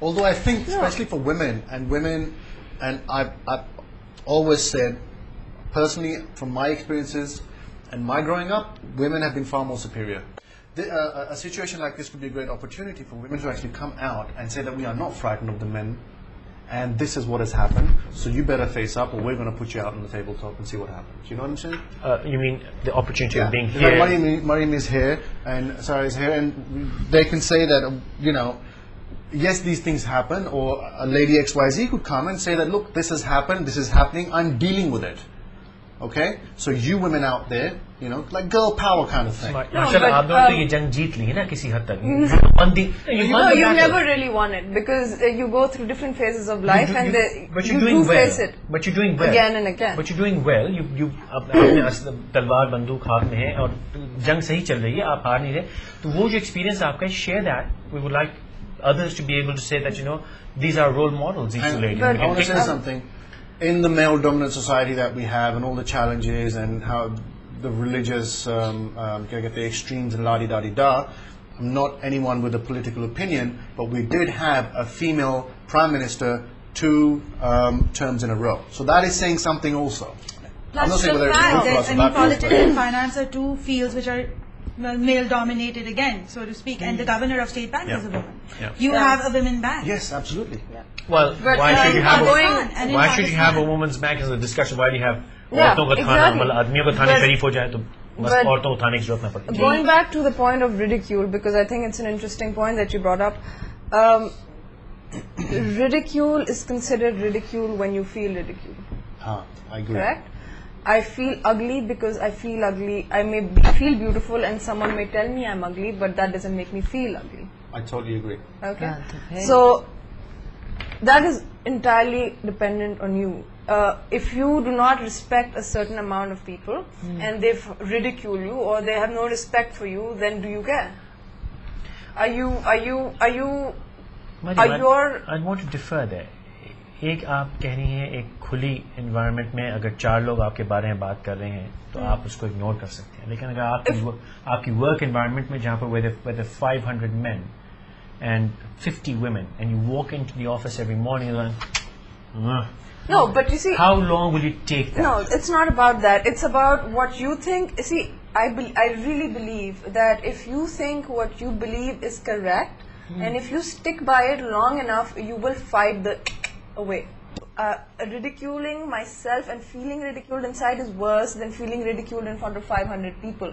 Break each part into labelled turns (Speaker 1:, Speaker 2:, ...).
Speaker 1: Although I think, especially for women, and I've always said, personally, from my experiences and my growing up, women have been far more superior. A situation like this could be a great opportunity for women to actually come out and say that we are not frightened of the men, and this is what has happened, so you better face up, or we're going to put you out on the tabletop and see what happens. You know what I'm saying?
Speaker 2: You mean the opportunity of being
Speaker 1: Like
Speaker 2: here?
Speaker 1: Mariam is here, and Sarah is here, and they can say that, you know, yes, these things happen, or a lady XYZ could come and say that, look, this has happened, this is happening, I'm dealing with it. Okay? So you women out there, you know, like girl power kind of thing.
Speaker 2: माशाल्लाह आप दोनों तो ये जंग जीत ली है ना किसी हद तक.
Speaker 3: No, you never really won it, because you go through different phases of life, and you do face it.
Speaker 2: But you're doing well.
Speaker 3: Again and again.
Speaker 2: But you're doing well. You अपने तलवार बंदूक हाथ में है और जंग सही चल रही है, आप हार नहीं रहे. तो वो जो experience आपका है, share that. We would like others to be able to say that, you know, these are role models, these two ladies.
Speaker 1: I want to say something. In the male-dominant society that we have, and all the challenges, and how the religious, get the extremes and la-di-da-di-da, I'm not anyone with a political opinion, but we did have a female prime minister 2 terms in a row. So that is saying something also. I'm not saying whether it's good for us or bad for us,
Speaker 4: politics and finance are two fields which are male-dominated again, so to speak, and the governor of State Bank is a woman. You have a women bank.
Speaker 1: Yes, absolutely.
Speaker 2: Well,
Speaker 3: But
Speaker 2: why should you have why should you have a
Speaker 4: Pakistan.
Speaker 2: women's bank as a discussion? Why do you have
Speaker 3: Yeah,
Speaker 2: औरतों का थाना,
Speaker 3: exactly.
Speaker 2: मतलब आदमियों का थाने
Speaker 3: But-
Speaker 2: शरीफ हो जाए तो बस
Speaker 3: but-
Speaker 2: औरतों को थाने की जरूरत ना पड़ती.
Speaker 3: Going back to the point of ridicule, because I think it's an interesting point that you brought up. Ridicule is considered ridicule when you feel ridicule.
Speaker 1: I agree.
Speaker 3: Correct? I feel ugly because I feel ugly. I may feel beautiful, and someone may tell me I'm ugly, but that doesn't make me feel ugly.
Speaker 1: I totally agree.
Speaker 3: Okay. So that is entirely dependent on you. If you do not respect a certain amount of people, and they ridicule you, or they have no respect for you, then do you care? Are you
Speaker 2: I want to differ there. एक आप कह रही हैं एक खुली environment में अगर 4 लोग आपके बारे में बात कर रहे हैं तो आप उसको ignore कर सकते हैं, लेकिन अगर आपकी work environment में जहाँ पर where there 500 men and 50 women, and you walk into the office every morning and like,
Speaker 3: no, but you see,
Speaker 2: how long will you take that?
Speaker 3: no, it's not about that. It's about what you think. See, I really believe that if you think what you believe is correct, and if you stick by it long enough, you will fight the away. Ridiculing myself and feeling ridiculed inside is worse than feeling ridiculed in front of 500 people.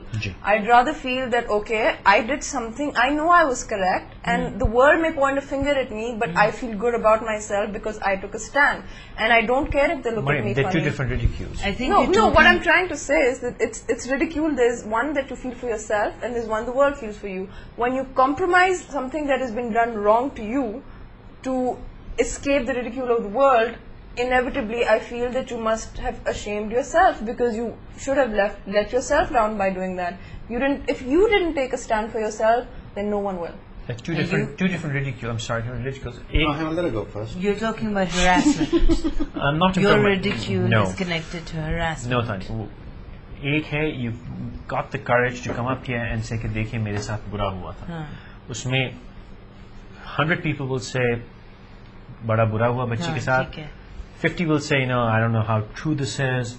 Speaker 3: I'd rather feel that, okay, I did something, I know I was correct, and the world may point a finger at me, but I feel good about myself because I took a stand. And I don't care if they look at me
Speaker 2: They're
Speaker 3: funny.
Speaker 2: two different ridicules.
Speaker 4: I think
Speaker 3: No, what I'm trying to say is that it's ridicule. There's one that you feel for yourself, and there's one the world feels for you. When you compromise something that has been done wrong to you to escape the ridicule of the world, inevitably I feel that you must have ashamed yourself, because you should have let yourself down by doing that. If you didn't take a stand for yourself, then no one will.
Speaker 2: That's two different ridicules. I'm sorry, ridicules.
Speaker 1: Let her go first.
Speaker 4: You're talking about harassment.
Speaker 2: I'm not
Speaker 4: Your
Speaker 2: talking about-
Speaker 4: ridicule
Speaker 2: No.
Speaker 4: is connected to harassment.
Speaker 2: No, thank you. एक है, you got the courage to come up here and say कि देखिए मेरे साथ बुरा हुआ था. उसमें 100 people will say बड़ा बुरा हुआ बच्ची के साथ. 50 will say, no, I don't know how true this is.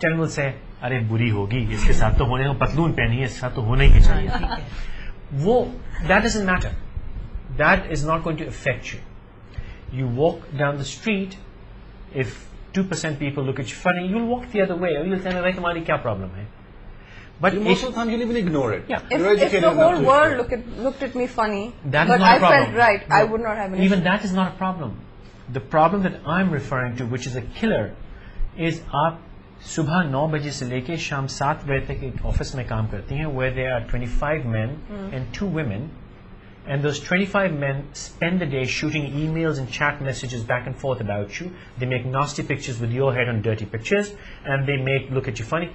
Speaker 2: 10 will say, अरे बुरी होगी, इसके साथ तो होने को पतलून पहनी है, इसके साथ तो होना ही चाहिए. वो, that doesn't matter. That is not going to affect you. You walk down the street, if 2% people look at you funny, you'll walk the other way, or you'll say, अरे तुम्हारी क्या problem है? But
Speaker 1: most of the time you'll even ignore it.
Speaker 2: Yeah.
Speaker 3: If the whole world looked at me funny,
Speaker 2: that
Speaker 3: but
Speaker 2: is not
Speaker 3: I
Speaker 2: a problem.
Speaker 3: felt right, I would not have an
Speaker 2: Even
Speaker 3: issue.
Speaker 2: that is not a problem. The problem that I'm referring to, which is a killer, is आप सुबह 9 बजे से लेके शाम 7 बजे तक एक office में काम करती हैं, where there are 25 men and 2 women, and those 25 men spend the day shooting emails and chat messages back and forth about you. They make nasty pictures with your head on dirty pictures, and they look at you funny.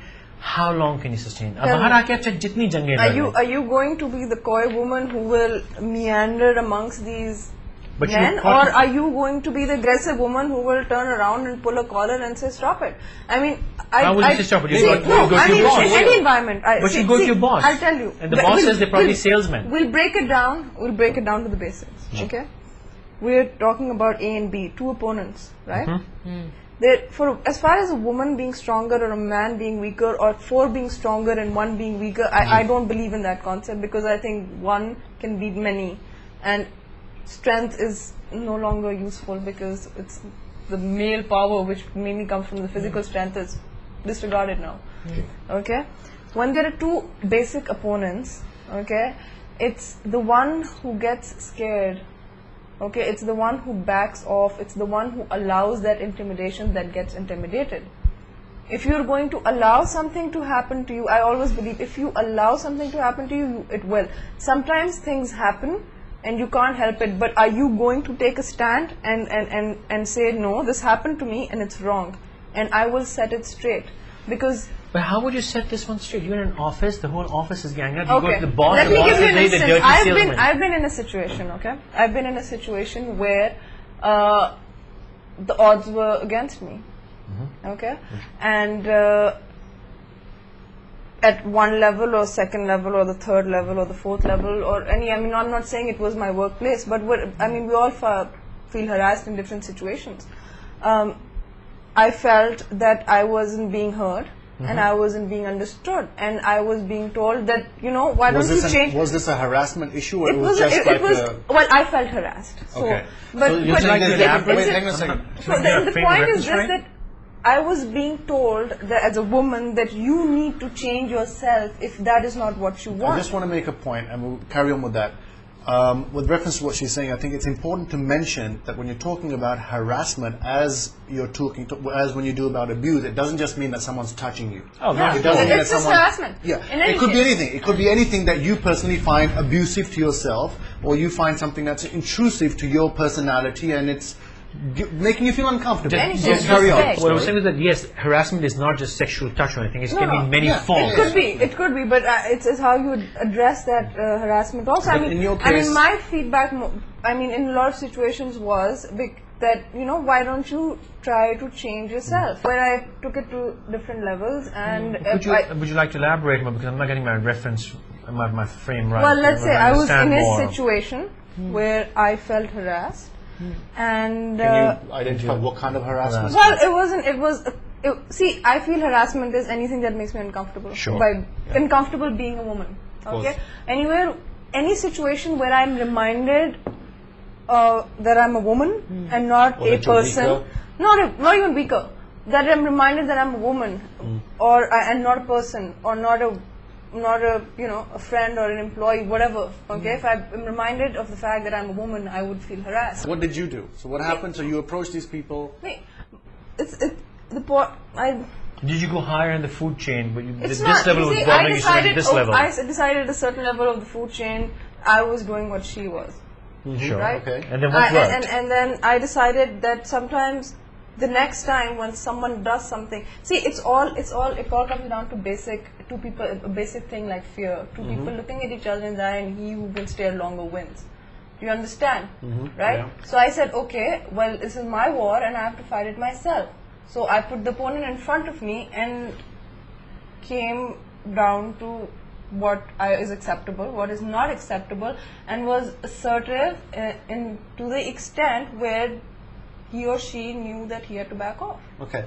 Speaker 2: How long can you sustain? अब बाहर आके अच्छा जितनी जंगें लड़ लो.
Speaker 3: Are you going to be the coy woman who will meander amongst these
Speaker 2: But
Speaker 3: men,
Speaker 2: you-
Speaker 3: or are you going to be the aggressive woman who will turn around and pull a collar and say stop it? I mean,
Speaker 2: How will you say stop it? You
Speaker 3: see,
Speaker 2: go to
Speaker 3: I mean,
Speaker 2: your boss.
Speaker 3: any environment.
Speaker 2: But you go to your boss.
Speaker 3: I'll tell you.
Speaker 2: And the boss says they're probably salesmen.
Speaker 3: We'll break it down. We'll break it down to the basics. Okay. we're talking about A and B, two opponents, right?
Speaker 2: Mm-hmm.
Speaker 3: As far as a woman being stronger or a man being weaker, or four being stronger and one being weaker, I don't believe in that concept, because I think one can beat many, and strength is no longer useful because it's the male power, which mainly comes from the physical strength, is disregarded now. Okay, when there are two basic opponents, okay, it's the one who gets scared. Okay, it's the one who backs off, it's the one who allows that intimidation that gets intimidated. If you're going to allow something to happen to you, I always believe if you allow something to happen to you, it will. Sometimes things happen and you can't help it, but are you going to take a stand and say, no, this happened to me and it's wrong, and I will set it straight? Because
Speaker 2: But how would you set this one straight? You're in an office, the whole office is ganged up. You go
Speaker 3: okay,
Speaker 2: to the boss,
Speaker 3: let
Speaker 2: the
Speaker 3: me
Speaker 2: boss
Speaker 3: give you
Speaker 2: is
Speaker 3: an
Speaker 2: the
Speaker 3: instance.
Speaker 2: dirty salesman.
Speaker 3: I've been in a situation, okay? I've been in a situation where the odds were against me, okay? And at one level or second level or the third level or the fourth level or any, I mean, I'm not saying it was my workplace, but I mean, we all feel harassed in different situations. I felt that I wasn't being heard. And I wasn't being understood, and I was being told that, you know, why don't you change?
Speaker 1: Was this a harassment issue, or
Speaker 3: It was
Speaker 1: just
Speaker 3: well, I felt harassed. So,
Speaker 1: okay.
Speaker 3: but
Speaker 1: So you're saying
Speaker 3: but
Speaker 1: that
Speaker 3: wait
Speaker 1: hang on a second.
Speaker 3: so the point is just that I was being told that as a woman that you need to change yourself if that is not what you want.
Speaker 1: I just want to make a point, and we'll carry on with that. With reference to what she's saying, I think it's important to mention that when you're talking about harassment, as when you do about abuse, it doesn't just mean that someone's touching you.
Speaker 2: Oh,
Speaker 3: Yeah,
Speaker 1: It doesn't mean
Speaker 3: it's
Speaker 1: that
Speaker 3: just
Speaker 1: someone-
Speaker 3: harassment.
Speaker 1: Yeah,
Speaker 3: In any
Speaker 1: it could be
Speaker 3: case.
Speaker 1: anything. It could be anything that you personally find abusive to yourself, or you find something that's intrusive to your personality, and it's making you feel uncomfortable.
Speaker 3: Anything.
Speaker 1: Just carry on.
Speaker 3: Respect.
Speaker 2: What I was saying is that yes, harassment is not just sexual touch or anything. It can be in many
Speaker 1: Yeah,
Speaker 2: forms.
Speaker 3: It could be, but it's how you would address that harassment also.
Speaker 1: But in your case-
Speaker 3: my feedback, in a lot of situations was that, you know, why don't you try to change yourself? Where I took it to different levels, and
Speaker 2: Would you like to elaborate more, because I'm not getting my reference, my frame right.
Speaker 3: well, let's say I was in
Speaker 2: understand
Speaker 3: a
Speaker 2: more.
Speaker 3: situation where I felt harassed, and
Speaker 1: Can you identify what kind of harassment?
Speaker 3: well, it wasn't. It was. See, I feel harassment is anything that makes me uncomfortable.
Speaker 2: Sure.
Speaker 3: Uncomfortable being a woman. Okay. Any situation where I'm reminded that I'm a woman and not
Speaker 1: Or
Speaker 3: a
Speaker 1: that you're
Speaker 3: person,
Speaker 1: weaker.
Speaker 3: not even weaker. That I'm reminded that I'm a woman, and not a person, or not a a friend or an employee, whatever. Okay. If I'm reminded of the fact that I'm a woman, I would feel harassed.
Speaker 1: What did you do? So what happened? So you approached these people.
Speaker 2: Did you go higher in the food chain? But
Speaker 3: It's
Speaker 2: this
Speaker 3: not.
Speaker 2: level
Speaker 3: You
Speaker 2: was
Speaker 3: see,
Speaker 2: bothering you, so you went to this level.
Speaker 3: I decided at a certain level of the food chain, I was doing what she was.
Speaker 2: Sure.
Speaker 3: Right?
Speaker 1: Okay.
Speaker 2: And then what worked?
Speaker 3: And then I decided that sometimes the next time when someone does something, see, it all comes down to a basic thing like fear. Two people looking at each other in the eye, and he who will stare longer wins. You understand, right?
Speaker 1: Yeah.
Speaker 3: So I said, okay, well, this is my war, and I have to fight it myself. So I put the opponent in front of me and came down to what is acceptable, what is not acceptable, and was assertive to the extent where he or she knew that he had to back off.
Speaker 1: Okay.